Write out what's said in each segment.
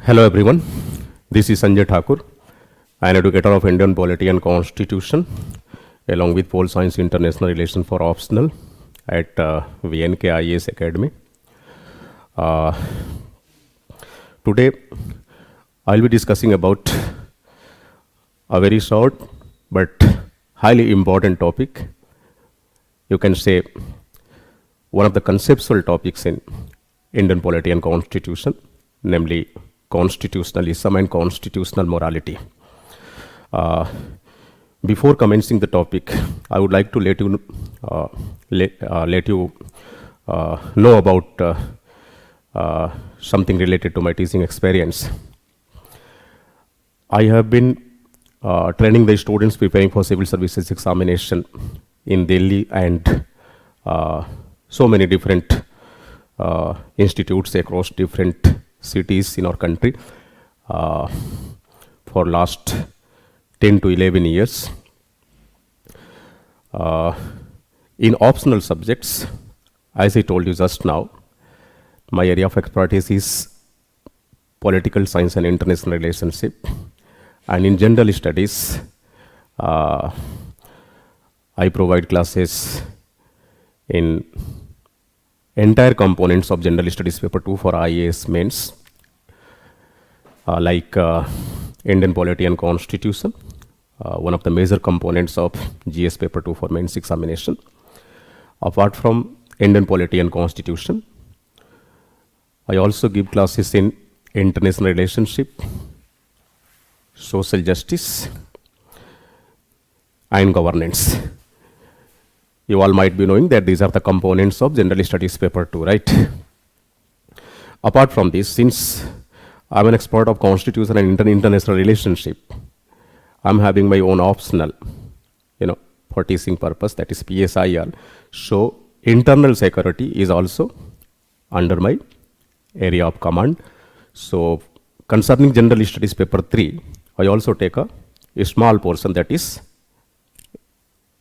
Hello everyone, this is Sanjay Thakur, an educator of Indian Polity and Constitution, along with Pol Science International Relations for Optional at VNK IAS Academy. Today, I'll be discussing about a very short but highly important topic. You can say one of the conceptual topics in Indian Polity and Constitution, namely constitutionalism and constitutional morality. Before commencing the topic, I would like to let you know about something related to my teaching experience. I have been training the students preparing for civil services examination in Delhi and so many different institutes across different cities in our country for last 10 to 11 years. In optional subjects, as I told you just now, my area of expertise is political science and international relationship. And in general studies, I provide classes in entire components of General Studies Paper 2 for IAS mains, like Indian Polity and Constitution, one of the major components of GS Paper 2 for mains examination. Apart from Indian Polity and Constitution, I also give classes in international relationship, social justice, and governance. You all might be knowing that these are the components of General Studies Paper 2, right? Apart from this, since I'm an expert of Constitution and international relationship, I'm having my own optional, for teaching purpose, that is PSIR. So internal security is also under my area of command. So concerning General Studies Paper 3, I also take a small portion, that is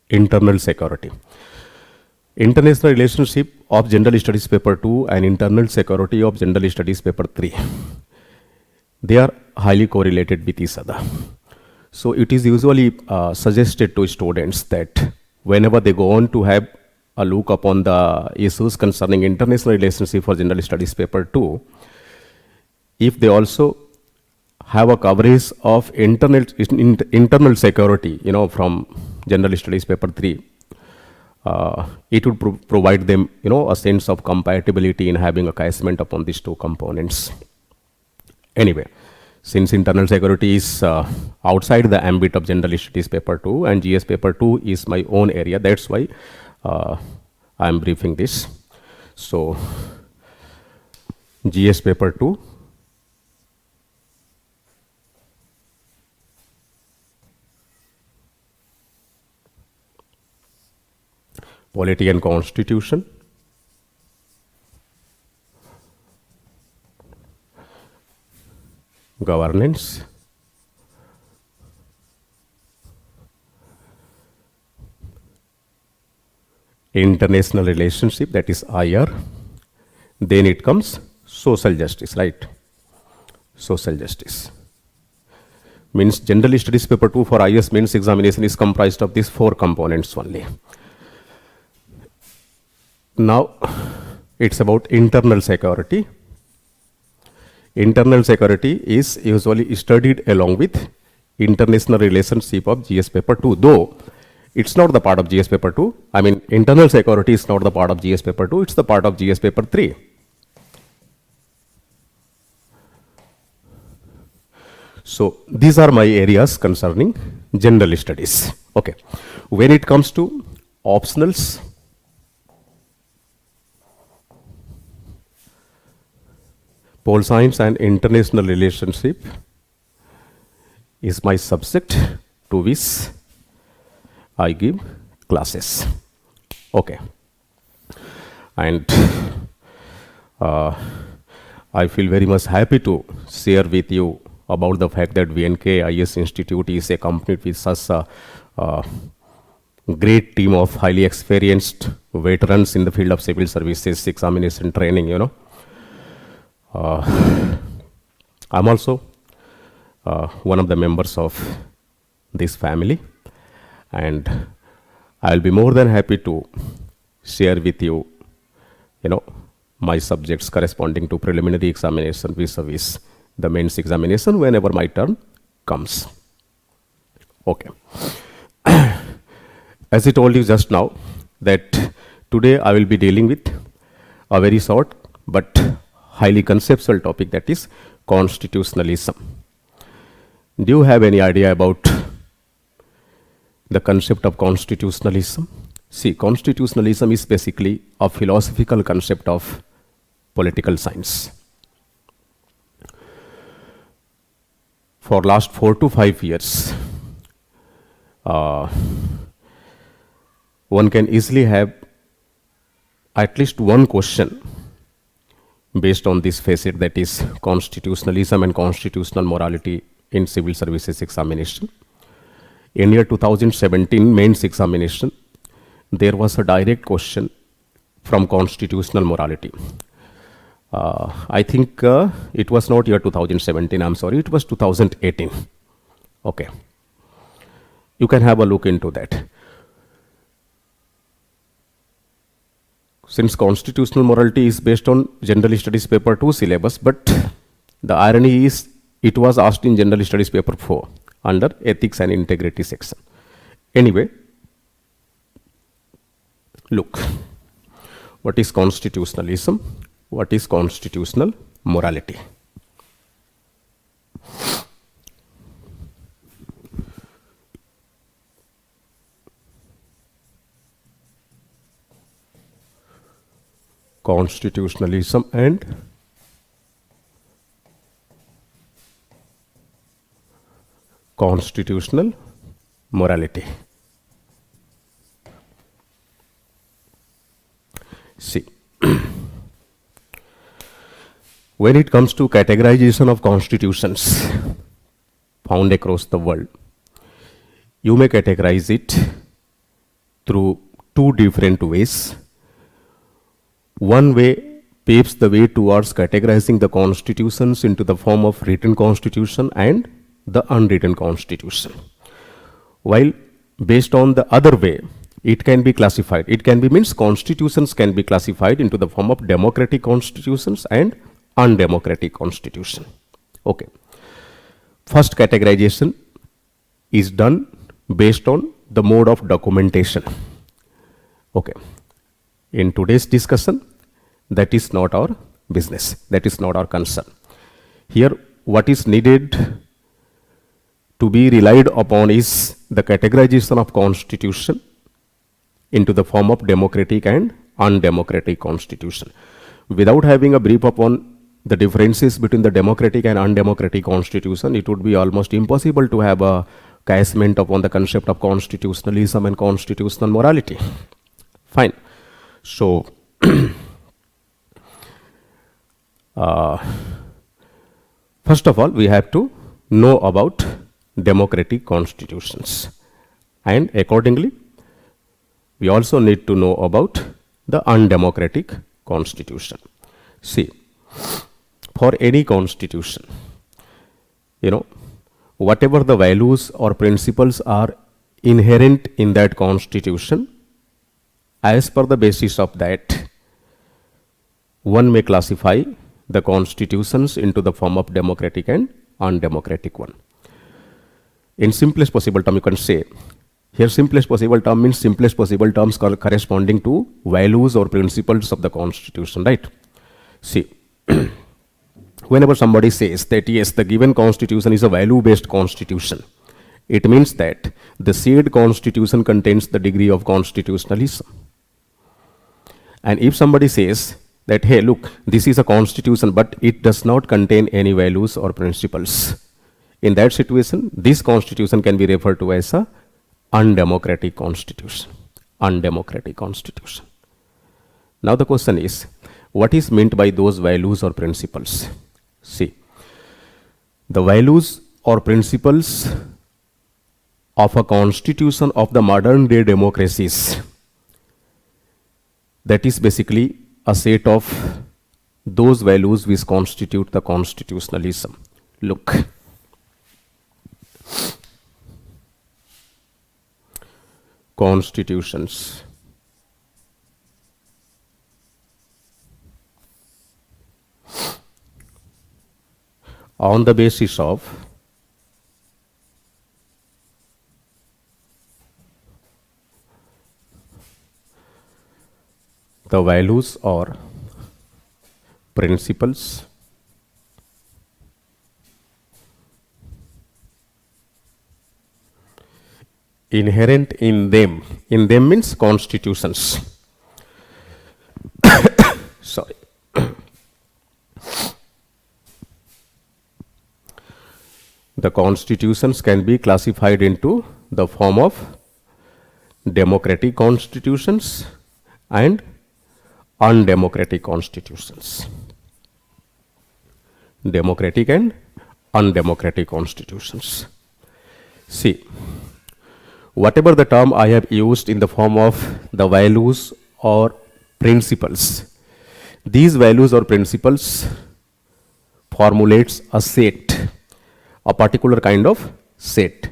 internal security. International relationship of General Studies Paper 2 and internal security of General Studies Paper 3, they are highly correlated with each other. So it is usually suggested to students that whenever they go on to have a look upon the issues concerning international relationship for General Studies Paper 2, if they also have a coverage of internal security, from General Studies Paper 3, it would provide them, a sense of compatibility in having a catchment upon these two components. Anyway, since internal security is outside the ambit of General Studies Paper 2 and GS Paper 2 is my own area, that's why I am briefing this. So, GS Paper 2. Polity and Constitution, governance, international relationship, that is IR, then it comes social justice, right? Social justice. Means General Studies Paper 2 for IAS mains examination is comprised of these four components only. Now, it's about internal security. Internal security is usually studied along with international relationship of GS Paper 2, though it's not the part of GS Paper 2. I mean, internal security is not the part of GS Paper 2, it's the part of GS Paper 3. So, these are my areas concerning general studies. Okay. When it comes to optionals, Pol Science and international relationship is my subject to which I give classes. Okay. And I feel very much happy to share with you about the fact that VNK IAS Institute is accompanied with such a great team of highly experienced veterans in the field of civil services examination training, I'm also one of the members of this family, and I'll be more than happy to share with you, my subjects corresponding to preliminary examination vis-a-vis the mains examination whenever my turn comes. Okay. As I told you just now, that today I will be dealing with a very short but highly conceptual topic, that is constitutionalism. Do you have any idea about the concept of constitutionalism? See, constitutionalism is basically a philosophical concept of political science. For last 4 to 5 years, one can easily have at least one question based on this facet, that is constitutionalism and constitutional morality in civil services examination. In year 2017 mains examination, there was a direct question from constitutional morality. I think it was not year 2017, I'm sorry, it was 2018. Okay. You can have a look into that. Since constitutional morality is based on General Studies paper 2 syllabus, but the irony is it was asked in General Studies paper 4 under ethics and integrity section. Anyway, look, what is constitutionalism? What is constitutional morality? Constitutionalism and constitutional morality. See, when it comes to categorization of constitutions found across the world, you may categorize it through two different ways. One way paves the way towards categorizing the constitutions into the form of written constitution and the unwritten constitution. While based on the other way, it can be classified. It can be means constitutions can be classified into the form of democratic constitutions and undemocratic constitution. Okay. First categorization is done based on the mode of documentation. Okay. In today's discussion, that is not our business. That is not our concern. Here, what is needed to be relied upon is the categorization of constitution into the form of democratic and undemocratic constitution. Without having a brief upon the differences between the democratic and undemocratic constitution, it would be almost impossible to have a casement upon the concept of constitutionalism and constitutional morality. Fine. So, first of all, we have to know about democratic constitutions, and accordingly, we also need to know about the undemocratic constitution. See, for any constitution, whatever the values or principles are inherent in that constitution, as per the basis of that, one may classify the constitutions into the form of democratic and undemocratic one. In simplest possible term, you can say, here simplest possible term means simplest possible terms corresponding to values or principles of the constitution, right? See, whenever somebody says that yes, the given constitution is a value-based constitution, it means that the said constitution contains the degree of constitutionalism. And if somebody says that, hey, look, this is a constitution, but it does not contain any values or principles, in that situation, this constitution can be referred to as a undemocratic constitution. Undemocratic constitution. Now the question is, what is meant by those values or principles? See, the values or principles of a constitution of the modern day democracies, that is basically a set of those values which constitute the constitutionalism. Look. Constitutions. On the basis of the values or principles inherent in them. In them means constitutions. Sorry. The constitutions can be classified into the form of democratic constitutions and undemocratic constitutions. Democratic and undemocratic constitutions. See, whatever the term I have used in the form of the values or principles, these values or principles formulates a set, a particular kind of set.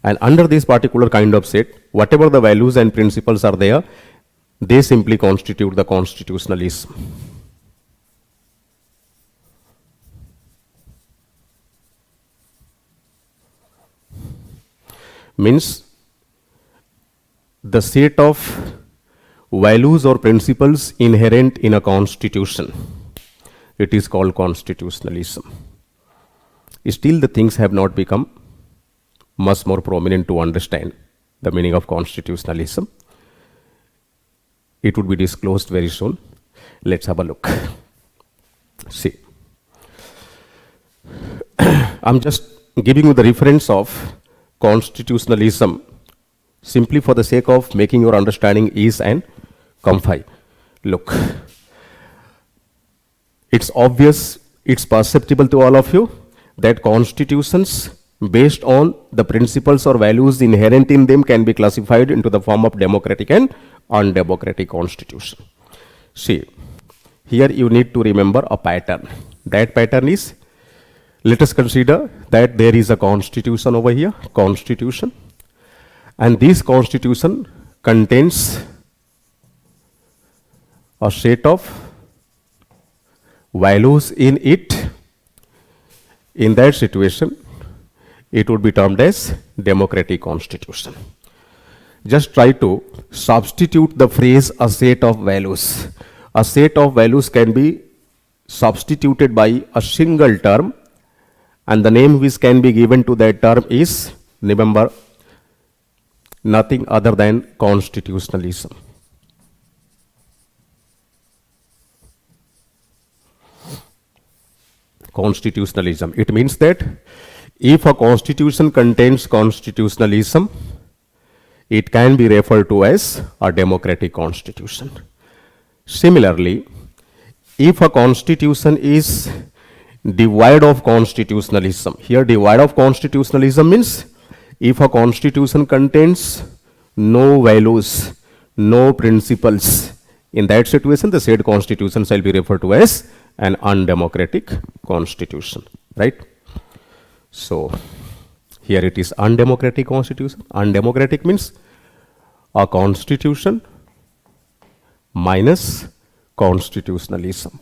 And under this particular kind of set, whatever the values and principles are there, they simply constitute the constitutionalism. Means the set of values or principles inherent in a constitution. It is called constitutionalism. Still, the things have not become much more prominent to understand the meaning of constitutionalism. It would be disclosed very soon. Let's have a look. See, I'm just giving you the reference of constitutionalism simply for the sake of making your understanding ease and comfy. Look, it's obvious, it's perceptible to all of you that constitutions based on the principles or values inherent in them can be classified into the form of democratic and undemocratic constitution. See, here you need to remember a pattern. That pattern is, let us consider that there is a constitution over here, constitution, and this constitution contains a set of values in it. In that situation, it would be termed as democratic constitution. Just try to substitute the phrase a set of values. A set of values can be substituted by a single term, and the name which can be given to that term is, remember, nothing other than constitutionalism. Constitutionalism. It means that if a constitution contains constitutionalism, it can be referred to as a democratic constitution. Similarly, if a constitution is devoid of constitutionalism, here devoid of constitutionalism means if a constitution contains no values, no principles, in that situation the said constitution shall be referred to as an undemocratic constitution, right? So here it is undemocratic constitution. Undemocratic means a constitution minus constitutionalism.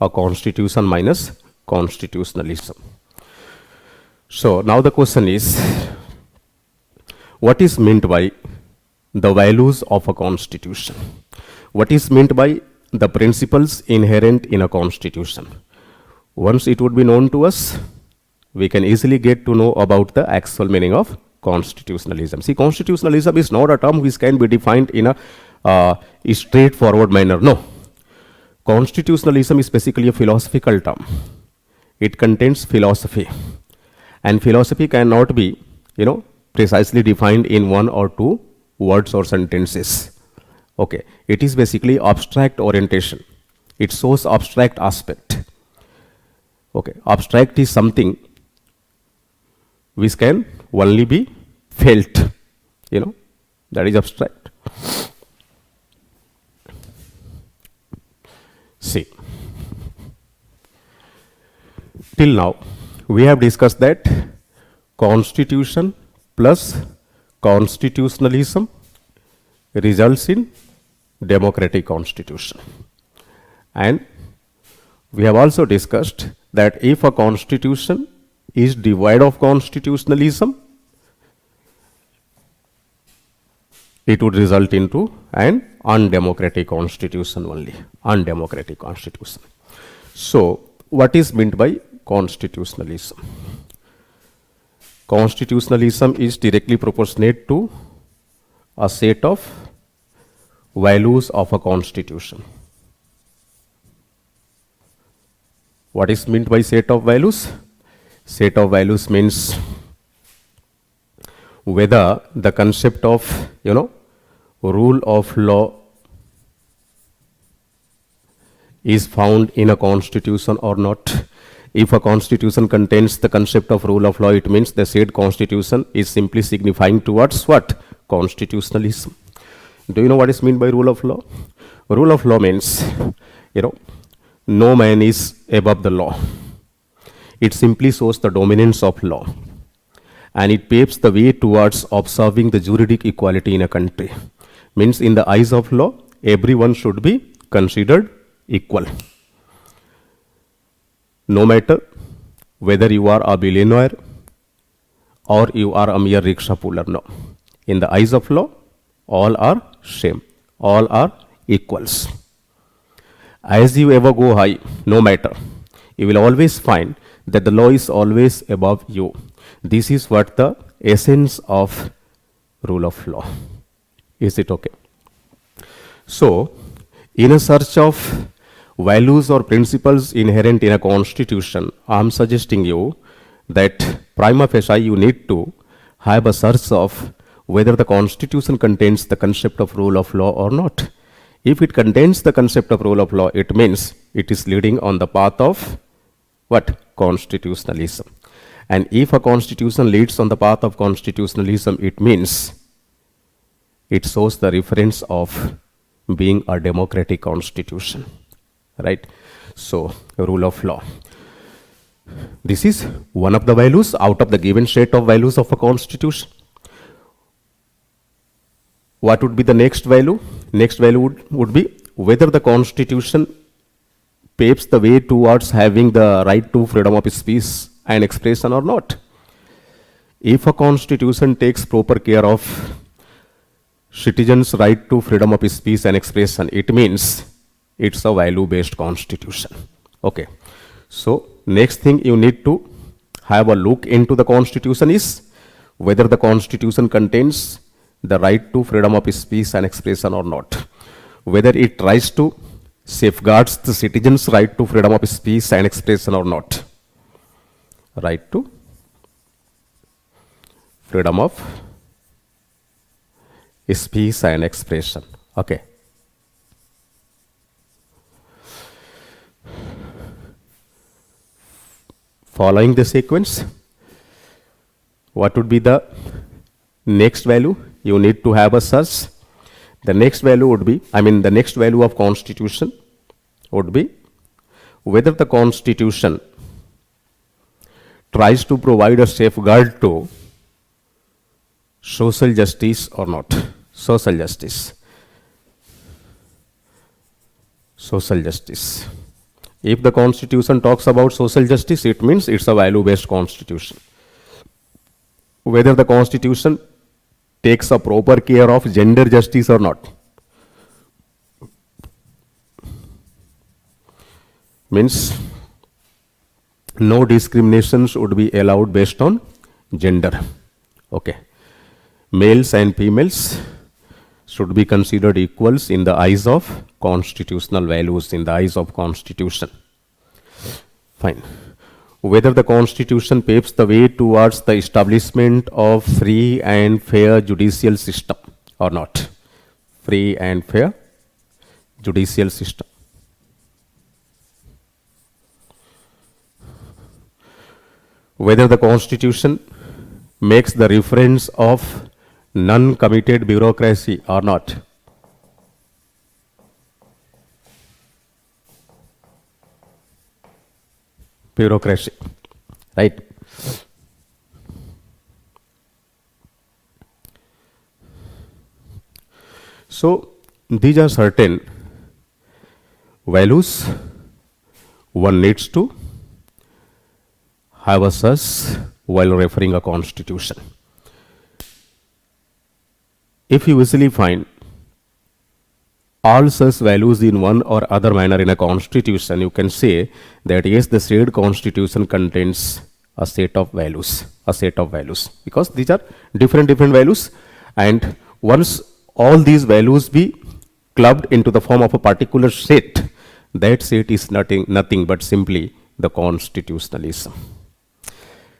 A constitution minus constitutionalism. So now the question is, what is meant by the values of a constitution? What is meant by the principles inherent in a constitution? Once it would be known to us, we can easily get to know about the actual meaning of constitutionalism. See, constitutionalism is not a term which can be defined in a straightforward manner. No. Constitutionalism is basically a philosophical term. It contains philosophy. And philosophy cannot be, precisely defined in one or two words or sentences. Okay. It is basically abstract orientation. It shows abstract aspect. Okay. Abstract is something which can only be felt. That is abstract. See, till now we have discussed that constitution plus constitutionalism results in democratic constitution. And we have also discussed that if a constitution is devoid of constitutionalism, it would result into an undemocratic constitution only, undemocratic constitution. So, what is meant by constitutionalism? Constitutionalism is directly proportionate to a set of values of a constitution. What is meant by set of values? Set of values means whether the concept of, rule of law is found in a constitution or not. If a constitution contains the concept of rule of law, it means the said constitution is simply signifying towards what? Constitutionalism. Do you know what is meant by rule of law? Rule of law means, no man is above the law. It simply shows the dominance of law. And it paves the way towards observing the juridic equality in a country. Means in the eyes of law, everyone should be considered equal. No matter whether you are a billionaire or you are a mere rickshaw puller, no. In the eyes of law, all are same. All are equals. As you ever go high, no matter, you will always find that the law is always above you. This is what the essence of rule of law. Is it okay? So, in a search of values or principles inherent in a constitution, I am suggesting you that prima facie you need to have a search of whether the constitution contains the concept of rule of law or not. If it contains the concept of rule of law, it means it is leading on the path of what? Constitutionalism. And if a constitution leads on the path of constitutionalism, it means it shows the reference of being a democratic constitution. Right? So, rule of law. This is one of the values out of the given set of values of a constitution. What would be the next value? Next value would be whether the constitution paves the way towards having the right to freedom of speech and expression or not. If a constitution takes proper care of citizens' right to freedom of speech and expression, it means it's a value-based constitution. Okay. So, next thing you need to have a look into the constitution is whether the constitution contains the right to freedom of speech and expression or not. Whether it tries to safeguards the citizens' right to freedom of speech and expression or not. Right to freedom of speech and expression. Okay. Following the sequence, what would be the next value? You need to have a search. The next value would be, the next value of constitution would be whether the constitution tries to provide a safeguard to social justice or not. Social justice. Social justice. If the constitution talks about social justice, it means it's a value-based constitution. Whether the constitution takes a proper care of gender justice or not. Means no discriminations would be allowed based on gender. Okay. Males and females should be considered equals in the eyes of constitutional values, in the eyes of constitution. Fine. Whether the constitution paves the way towards the establishment of free and fair judicial system or not. Free and fair judicial system. Whether the constitution makes the reference of non-committed bureaucracy or not. bureaucracy, right? So these are certain values one needs to have a such while referring a constitution. If you easily find all such values in one or other manner in a constitution, you can say that yes, the said constitution contains a set of values, because these are different values, and once all these values be clubbed into the form of a particular set, that set is nothing but simply the constitutionalism.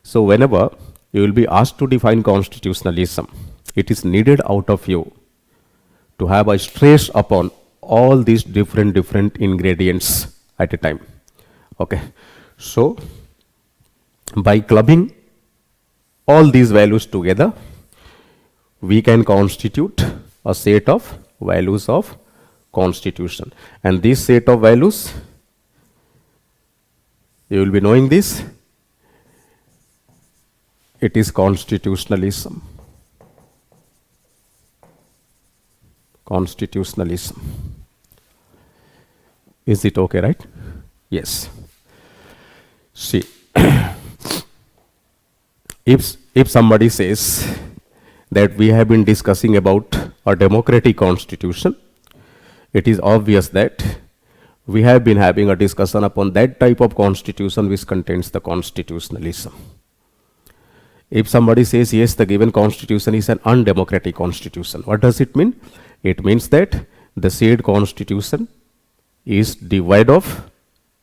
So whenever you will be asked to define constitutionalism, it is needed out of you to have a stress upon all these different ingredients at a time. Okay, so by clubbing all these values together, we can constitute a set of values of constitution, and this set of values, you will be knowing this, it is constitutionalism. Constitutionalism. Is it okay, right? Yes. See, if somebody says that we have been discussing about a democratic constitution, it is obvious that we have been having a discussion upon that type of constitution which contains the constitutionalism. If somebody says, yes, the given constitution is an undemocratic constitution, what does it mean? It means that the said constitution is devoid of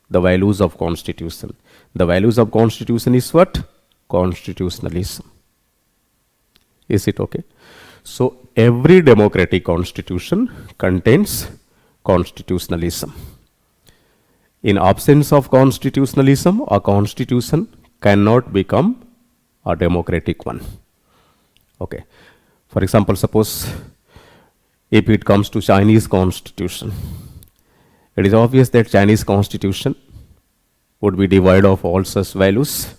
the values of constitution. The values of constitution is what? Constitutionalism. Is it okay? So every democratic constitution contains constitutionalism. In absence of constitutionalism, a constitution cannot become a democratic one. Okay. For example, suppose if it comes to Chinese constitution, it is obvious that Chinese constitution would be devoid of all such values.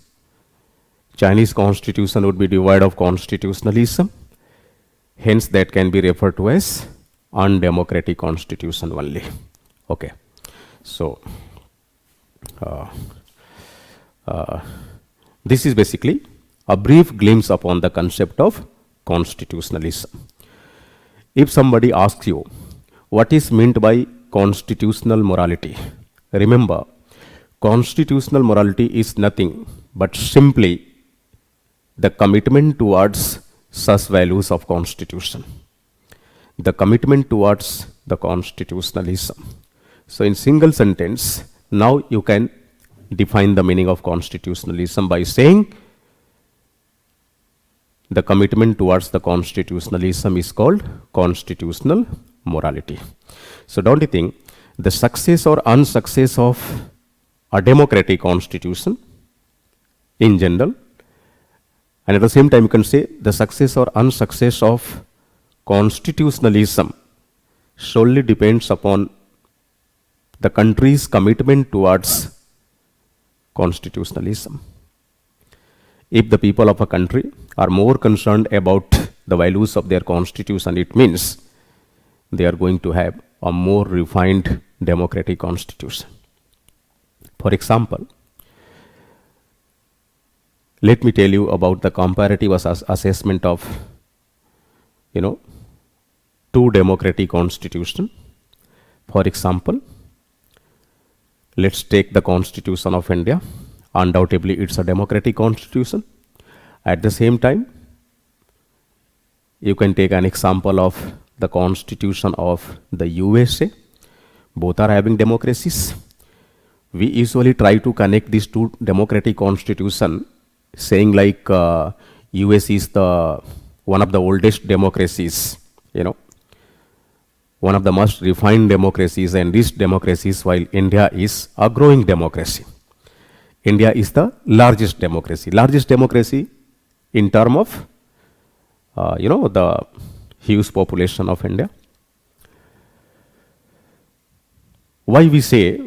Chinese constitution would be devoid of constitutionalism. Hence, that can be referred to as undemocratic constitution only. Okay. So, this is basically a brief glimpse upon the concept of constitutionalism. If somebody asks you what is meant by constitutional morality, remember, constitutional morality is nothing but simply the commitment towards such values of constitution, the commitment towards the constitutionalism. So in single sentence, now you can define the meaning of constitutionalism by saying the commitment towards the constitutionalism is called constitutional morality. So don't you think the success or unsuccess of a democratic constitution in general, and at the same time you can say the success or unsuccess of constitutionalism solely depends upon the country's commitment towards constitutionalism. If the people of a country are more concerned about the values of their constitution, it means they are going to have a more refined democratic constitution. For example, let me tell you about the comparative assessment of, two democratic constitutions. For example, let's take the Constitution of India. Undoubtedly, it's a democratic constitution. At the same time, you can take an example of the Constitution of the USA. Both are having democracies. We usually try to connect these two democratic constitutions, saying like US is the one of the oldest democracies, one of the most refined democracies and rich democracies, while India is a growing democracy. India is the largest democracy in terms of, the huge population of India. Why we say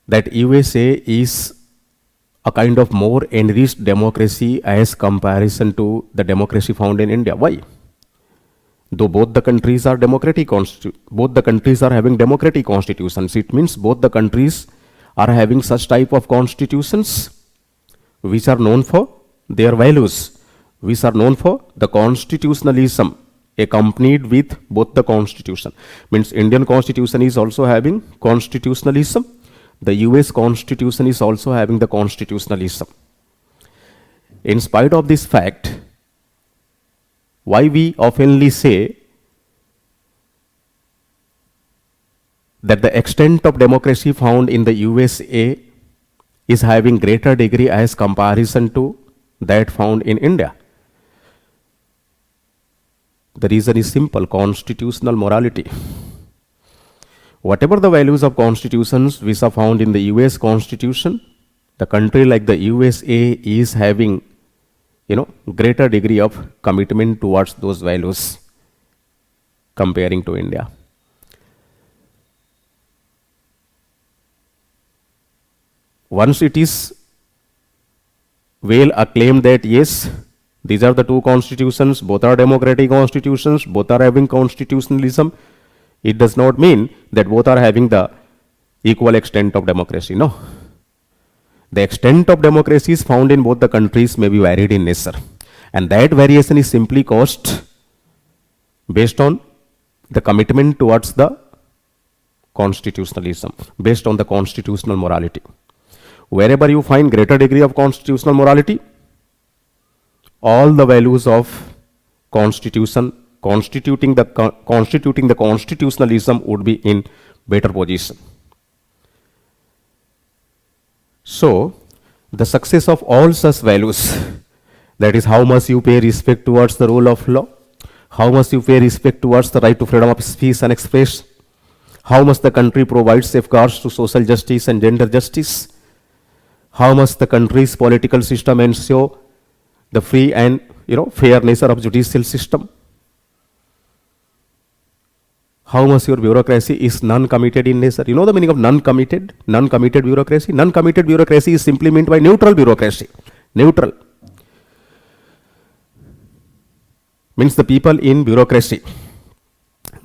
that USA is a kind of more enriched democracy as comparison to the democracy found in India. Why? Though both the countries are both the countries are having democratic constitutions, it means both the countries are having such type of constitutions which are known for their values, which are known for the constitutionalism accompanied with both the constitution. Means Indian constitution is also having constitutionalism, the US constitution is also having the constitutionalism. In spite of this fact, why we oftenly say that the extent of democracy found in the USA is having greater degree as comparison to that found in India? The reason is simple: constitutional morality. Whatever the values of constitutions which are found in the US Constitution, the country like the USA is having greater degree of commitment towards those values comparing to India. Once it is well acclaimed that yes, these are the two constitutions, both are democratic constitutions, both are having constitutionalism, it does not mean that both are having the equal extent of democracy. No. The extent of democracy is found in both the countries may be varied in nature. And that variation is simply caused based on the commitment towards the constitutionalism, based on the constitutional morality. Wherever you find greater degree of constitutional morality, all the values of constitution constituting the constitutionalism would be in better position. So, the success of all such values, that is how much you pay respect towards the rule of law, how much you pay respect towards the right to freedom of speech and expression, how much the country provides safeguards to social justice and gender justice, how much the country's political system ensure the free and fair nature of judicial system, how much your bureaucracy is non-committed in nature. You know the meaning of non-committed? Non-committed bureaucracy? Non-committed bureaucracy is simply meant by neutral bureaucracy. Neutral means the people in bureaucracy,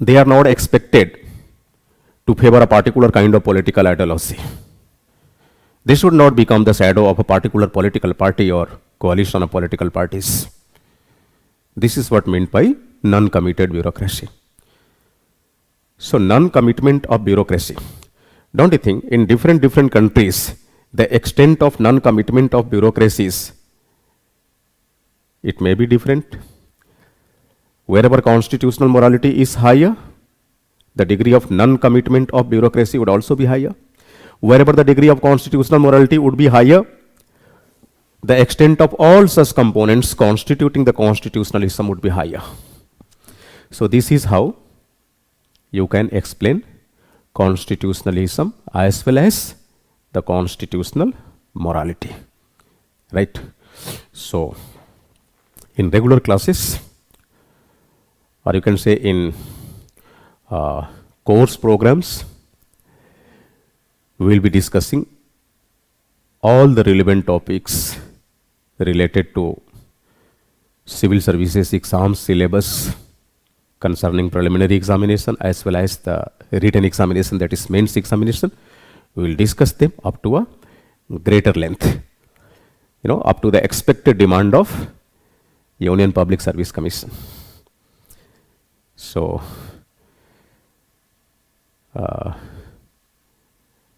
they are not expected to favor a particular kind of political ideology. They should not become the shadow of a particular political party or coalition of political parties. This is what meant by non-committed bureaucracy. So, non-commitment of bureaucracy. Don't you think in different countries, the extent of non-commitment of bureaucracies, it may be different. Wherever constitutional morality is higher, the degree of non-commitment of bureaucracy would also be higher. Wherever the degree of constitutional morality would be higher, the extent of all such components constituting the constitutionalism would be higher. So, this is how you can explain constitutionalism as well as the constitutional morality, right? So, in regular classes, or you can say in course programs, we will be discussing all the relevant topics related to civil services exam syllabus concerning preliminary examination as well as the written examination, that is mains examination. We will discuss them up to a greater length, up to the expected demand of Union Public Service Commission. So,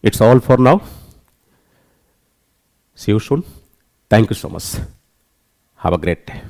it's all for now. See you soon. Thank you so much. Have a great day.